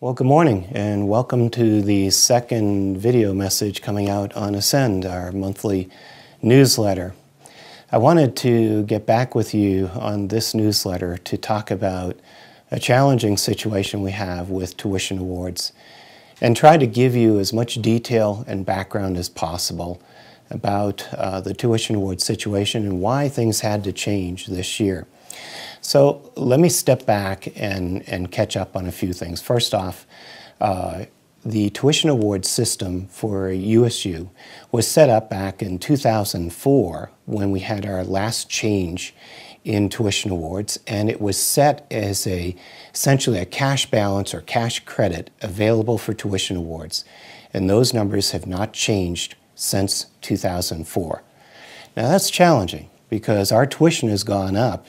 Well, good morning and welcome to the second video message coming out on Ascend, our monthly newsletter. I wanted to get back with you on this newsletter to talk about a challenging situation we have with tuition awards and try to give you as much detail and background as possible about the tuition award situation and why things had to change this year. So let me step back and catch up on a few things. First off, the tuition award system for USU was set up back in 2004 when we had our last change in tuition awards, and it was set as essentially a cash balance or cash credit available for tuition awards. And those numbers have not changed since 2004. Now that's challenging because our tuition has gone up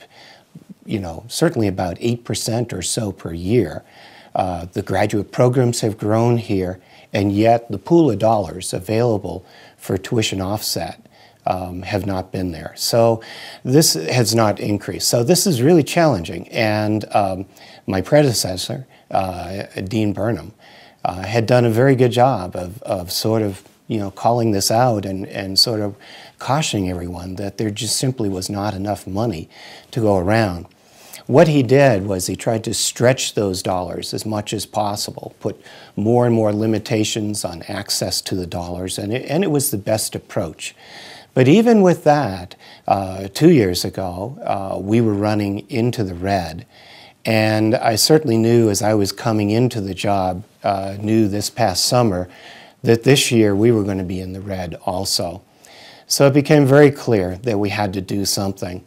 certainly about 8% or so per year. The graduate programs have grown here, and yet the pool of dollars available for tuition offset have not been there. So this has not increased. So this is really challenging. And my predecessor, Dean Burnham, had done a very good job of sort of calling this out and sort of cautioning everyone that there just simply was not enough money to go around. What he did was he tried to stretch those dollars as much as possible, put more and more limitations on access to the dollars, and it was the best approach. But even with that, 2 years ago, we were running into the red. And I certainly knew as I was coming into the job, knew this past summer, that this year we were going to be in the red also. So it became very clear that we had to do something.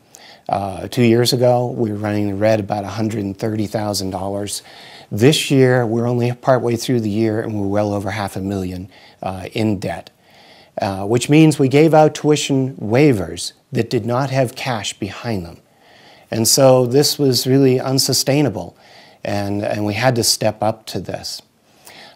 2 years ago, we were running the red about $130,000. This year, we're only partway through the year and we're well over $500,000 in debt, which means we gave out tuition waivers that did not have cash behind them. And so this was really unsustainable, and we had to step up to this.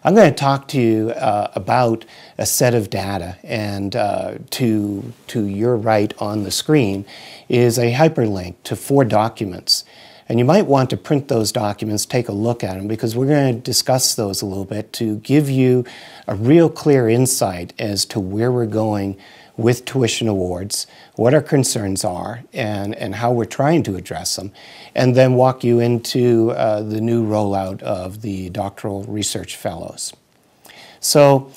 I'm going to talk to you about a set of data, and to your right on the screen is a hyperlink to 4 documents. And you might want to print those documents, take a look at them, because we're going to discuss those a little bit to give you a real clear insight as to where we're going with tuition awards, what our concerns are, and how we're trying to address them, and then walk you into the new rollout of the doctoral research fellows. So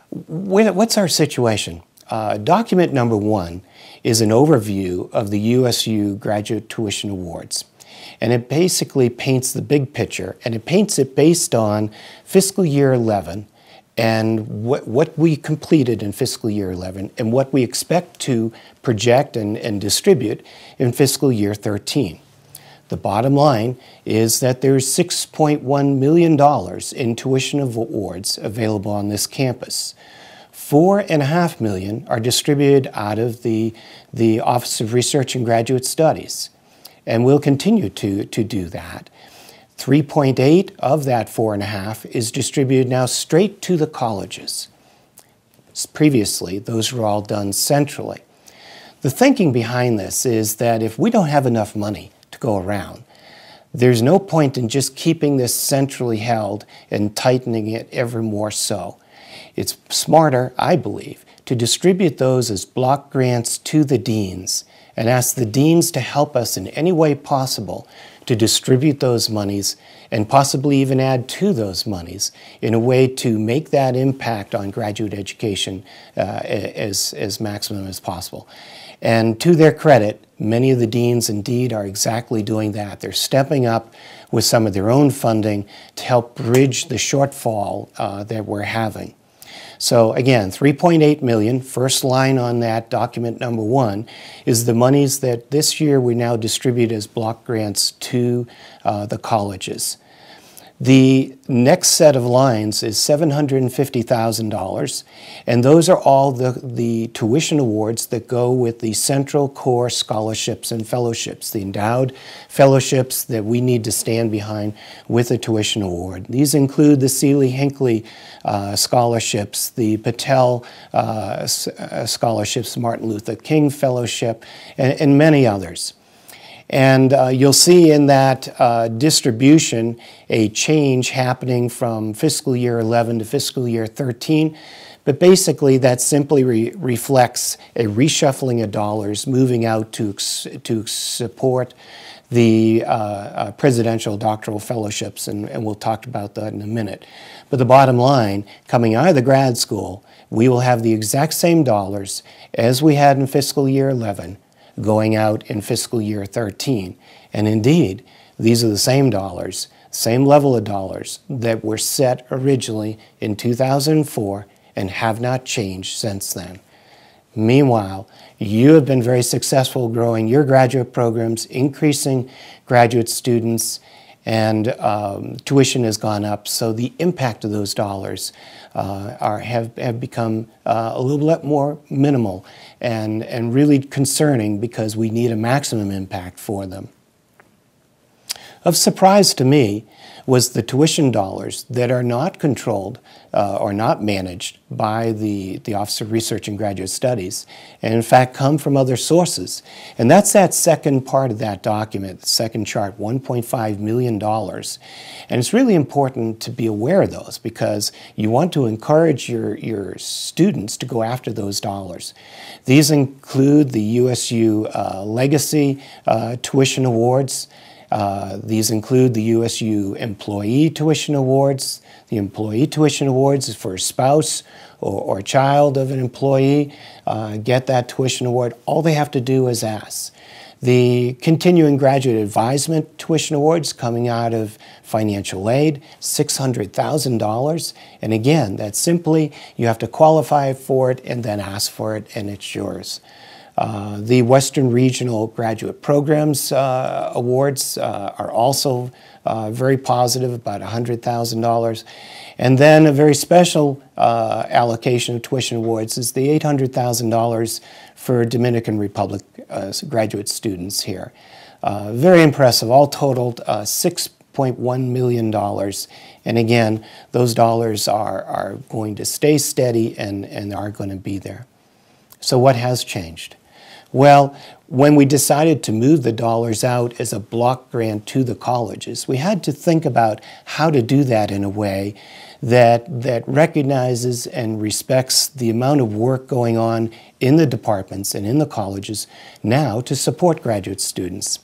what's our situation? Document number 1 is an overview of the USU graduate tuition awards. And it basically paints the big picture, and it paints it based on fiscal year 11 and what we completed in fiscal year 11 and what we expect to project and distribute in fiscal year 13. The bottom line is that there's $6.1 million in tuition awards available on this campus. $4.5 million are distributed out of the Office of Research and Graduate Studies, and we'll continue to do that. 3.8 of that 4.5 is distributed now straight to the colleges. Previously, those were all done centrally. The thinking behind this is that if we don't have enough money to go around, there's no point in just keeping this centrally held and tightening it ever more so. It's smarter, I believe, to distribute those as block grants to the deans and ask the deans to help us in any way possible to distribute those monies and possibly even add to those monies in a way to make that impact on graduate education as maximum as possible. And to their credit, many of the deans indeed are exactly doing that. They're stepping up with some of their own funding to help bridge the shortfall that we're having. So again, $3.8 million, first line on that document number 1, is the monies that this year we now distribute as block grants to the colleges. The next set of lines is $750,000, and those are all the tuition awards that go with the central core scholarships and fellowships, the endowed fellowships that we need to stand behind with a tuition award. These include the Seeley-Hinckley scholarships, the Patel scholarships, Martin Luther King Fellowship, and many others. And you'll see in that distribution a change happening from fiscal year 11 to fiscal year 13. But basically, that simply reflects a reshuffling of dollars moving out to support the presidential doctoral fellowships, and we'll talk about that in a minute. But the bottom line, coming out of the grad school, we will have the exact same dollars as we had in fiscal year 11 going out in fiscal year 13. And indeed, these are the same dollars, same level of dollars that were set originally in 2004 and have not changed since then. Meanwhile, you have been very successful growing your graduate programs, increasing graduate students, and tuition has gone up. So the impact of those dollars have become a little bit more minimal and really concerning because we need a maximum impact for them. Of surprise to me was the tuition dollars that are not controlled or not managed by the Office of Research and Graduate Studies, and in fact come from other sources. And that's that second part of that document, the second chart, $1.5 million. And it's really important to be aware of those because you want to encourage your students to go after those dollars. These include the USU Legacy Tuition Awards. These include the USU Employee Tuition Awards. The Employee Tuition Awards is for a spouse or a child of an employee. Get that tuition award. All they have to do is ask. The Continuing Graduate Advisement Tuition Awards coming out of financial aid, $600,000. And again, that's simply you have to qualify for it and then ask for it, and it's yours. The Western Regional Graduate Programs Awards are also very positive, about $100,000. And then a very special allocation of tuition awards is the $800,000 for Dominican Republic graduate students here. Very impressive, all totaled $6.1 million. And again, those dollars are going to stay steady and are going to be there. So what has changed? Well, when we decided to move the dollars out as a block grant to the colleges, we had to think about how to do that in a way that recognizes and respects the amount of work going on in the departments and in the colleges now to support graduate students.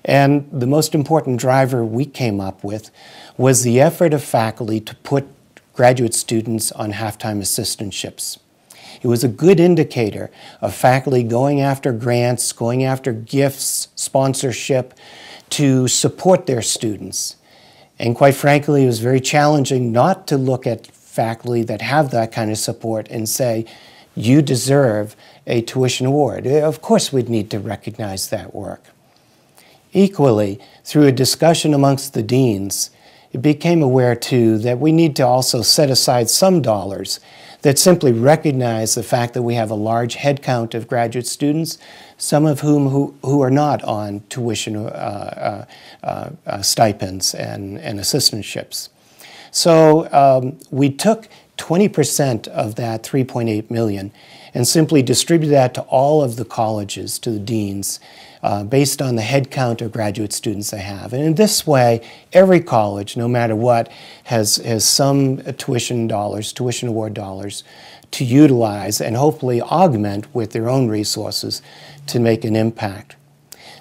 And the most important driver we came up with was the effort of faculty to put graduate students on half-time assistantships. It was a good indicator of faculty going after grants, going after gifts, sponsorship to support their students. And quite frankly, it was very challenging not to look at faculty that have that kind of support and say, you deserve a tuition award. Of course, we'd need to recognize that work. Equally, through a discussion amongst the deans, it became aware too that we need to also set aside some dollars that simply recognize the fact that we have a large headcount of graduate students, some of whom who are not on tuition stipends and assistantships. So we took 20% of that $3.8 million and simply distributed that to all of the colleges, to the deans, based on the head count of graduate students they have. And in this way, every college, no matter what, has some tuition award dollars to utilize and hopefully augment with their own resources to make an impact.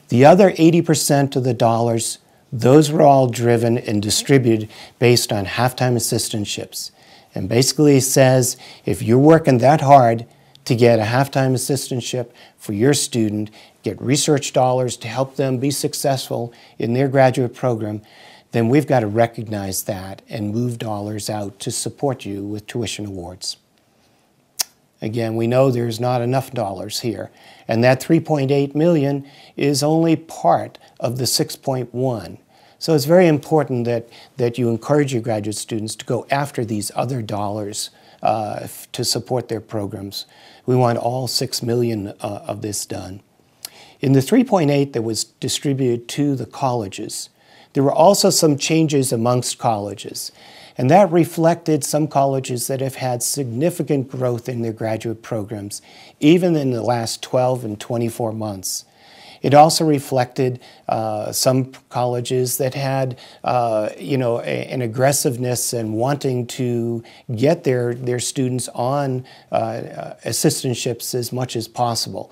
The other 80% of the dollars, those were all driven and distributed based on half-time assistantships. And basically it says, if you're working that hard to get a half-time assistantship for your student, get research dollars to help them be successful in their graduate program, then we've got to recognize that and move dollars out to support you with tuition awards. Again, we know there's not enough dollars here, and that $3.8 million is only part of the $6.1. So it's very important that you encourage your graduate students to go after these other dollars to support their programs. We want all $6 million of this done. In the 3.8 that was distributed to the colleges, there were also some changes amongst colleges, and that reflected some colleges that have had significant growth in their graduate programs, even in the last 12 and 24 months. It also reflected some colleges that had, an aggressiveness and wanting to get their students on assistantships as much as possible.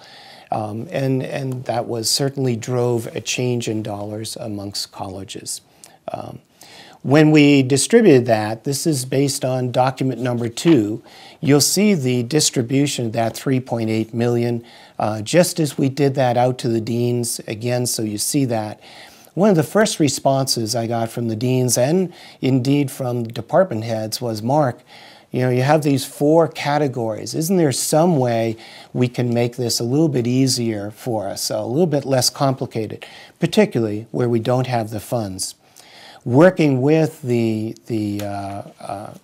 And that certainly drove a change in dollars amongst colleges. When we distributed that, this is based on document number 2, you'll see the distribution of that $3.8 million, just as we did that out to the deans again, so you see that. One of the first responses I got from the deans and indeed from department heads was, Mark, you have these 4 categories. Isn't there some way we can make this a little bit easier for us, a little bit less complicated, particularly where we don't have the funds? Working with the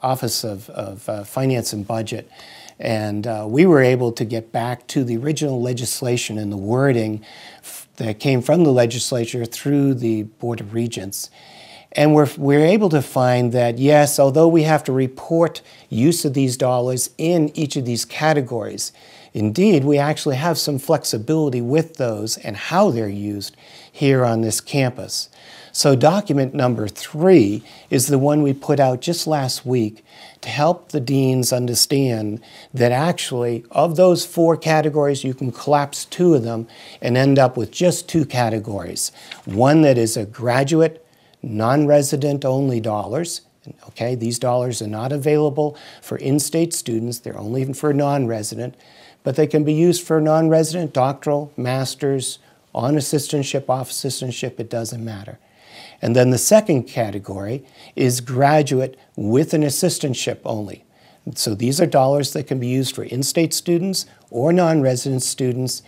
Office of Finance and Budget, and we were able to get back to the original legislation and the wording that came from the legislature through the Board of Regents. And we're able to find that, yes, although we have to report use of these dollars in each of these categories, indeed, we actually have some flexibility with those and how they're used here on this campus. So document number 3 is the one we put out just last week to help the deans understand that actually of those 4 categories, you can collapse 2 of them and end up with just 2 categories. One that is a graduate, non-resident only dollars. Okay, these dollars are not available for in-state students. They're only for non-resident, but they can be used for non-resident, doctoral, master's, on assistantship, off assistantship, it doesn't matter. And then the second category is graduate with an assistantship only. So these are dollars that can be used for in-state students or non-resident students,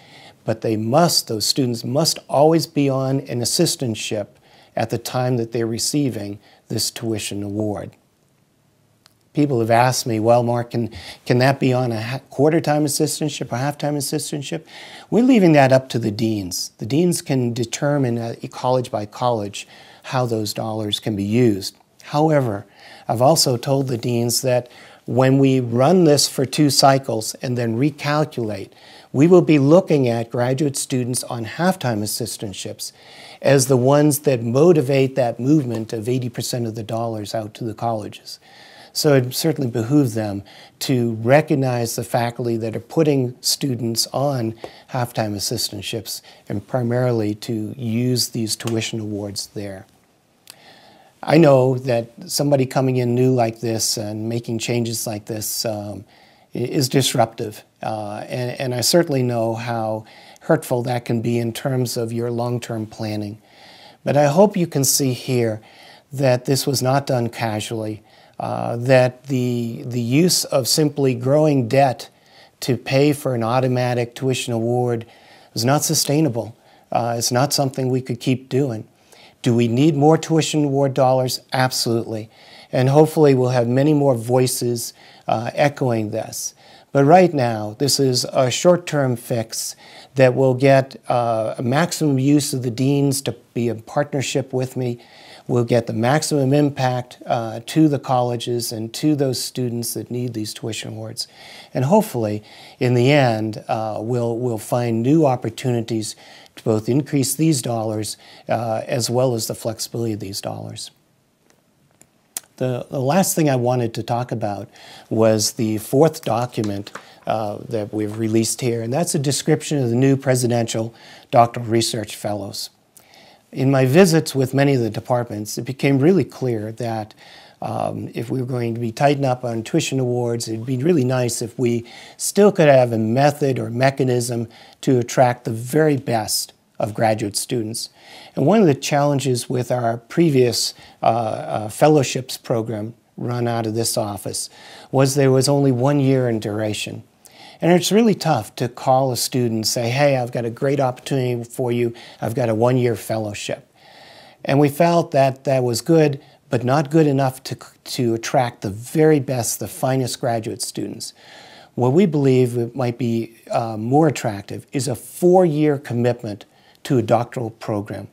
but those students must always be on an assistantship at the time that they're receiving this tuition award. People have asked me, well, Mark, can that be on a quarter-time assistantship or half-time assistantship? We're leaving that up to the deans. The deans can determine college by college how those dollars can be used. However, I've also told the deans that when we run this for 2 cycles and then recalculate, we will be looking at graduate students on half-time assistantships as the ones that motivate that movement of 80% of the dollars out to the colleges. So it certainly behooves them to recognize the faculty that are putting students on half-time assistantships and primarily to use these tuition awards there. I know that somebody coming in new like this and making changes like this is disruptive, and I certainly know how hurtful that can be in terms of your long-term planning. But I hope you can see here that this was not done casually, that the use of simply growing debt to pay for an automatic tuition award was not sustainable. It's not something we could keep doing. Do we need more tuition award dollars? Absolutely. And hopefully we'll have many more voices echoing this. But right now, this is a short-term fix that will get a maximum use of the deans to be in partnership with me. We'll get the maximum impact to the colleges and to those students that need these tuition awards. And hopefully, in the end, we'll find new opportunities to both increase these dollars as well as the flexibility of these dollars. The last thing I wanted to talk about was the 4th document that we've released here, and that's a description of the new presidential doctoral research fellows. In my visits with many of the departments, it became really clear that if we were going to be tightened up on tuition awards, it'd be really nice if we still could have a method or mechanism to attract the very best of graduate students. And one of the challenges with our previous fellowships program run out of this office was there was only 1 year in duration. And it's really tough to call a student and say, hey, I've got a great opportunity for you. I've got a 1-year fellowship. And we felt that that was good, but not good enough to attract the very best, the finest graduate students. What we believe it might be more attractive is a 4-year commitment to a doctoral program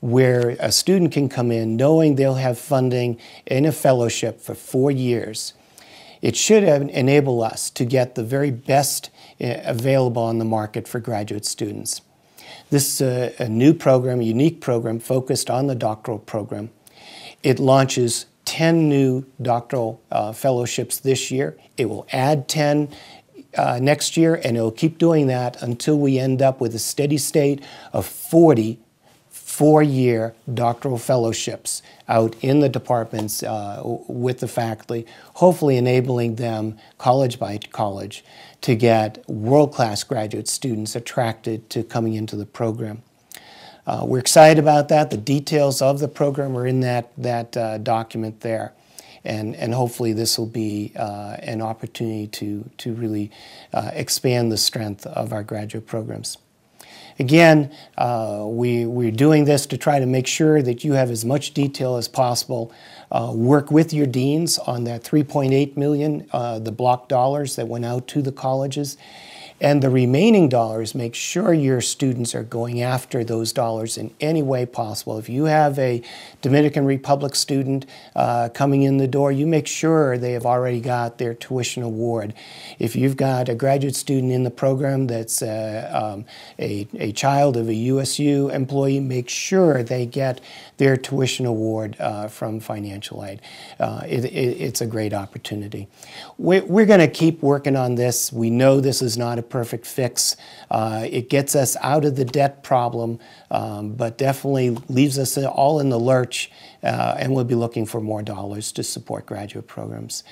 where a student can come in knowing they'll have funding in a fellowship for 4 years. It should enable us to get the very best available on the market for graduate students. This is a new program, a unique program focused on the doctoral program. It launches 10 new doctoral fellowships this year. It will add 10 next year, and it will keep doing that until we end up with a steady state of 40 four-year doctoral fellowships out in the departments with the faculty, hopefully enabling them, college by college, to get world-class graduate students attracted to coming into the program. We're excited about that. The details of the program are in that document there. And hopefully this will be an opportunity to really expand the strength of our graduate programs. Again, we're doing this to try to make sure that you have as much detail as possible. Work with your deans on that $3.8 million, the block dollars that went out to the colleges. And the remaining dollars, make sure your students are going after those dollars in any way possible. If you have a Dominican Republic student coming in the door, you make sure they have already got their tuition award. If you've got a graduate student in the program that's a child of a USU employee, make sure they get their tuition award from financial aid. It's a great opportunity. We're going to keep working on this. We know this is not a perfect fix. It gets us out of the debt problem, but definitely leaves us all in the lurch, and we'll be looking for more dollars to support graduate programs.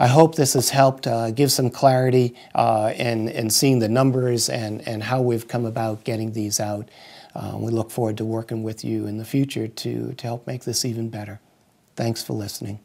I hope this has helped give some clarity in seeing the numbers and how we've come about getting these out. We look forward to working with you in the future to help make this even better. Thanks for listening.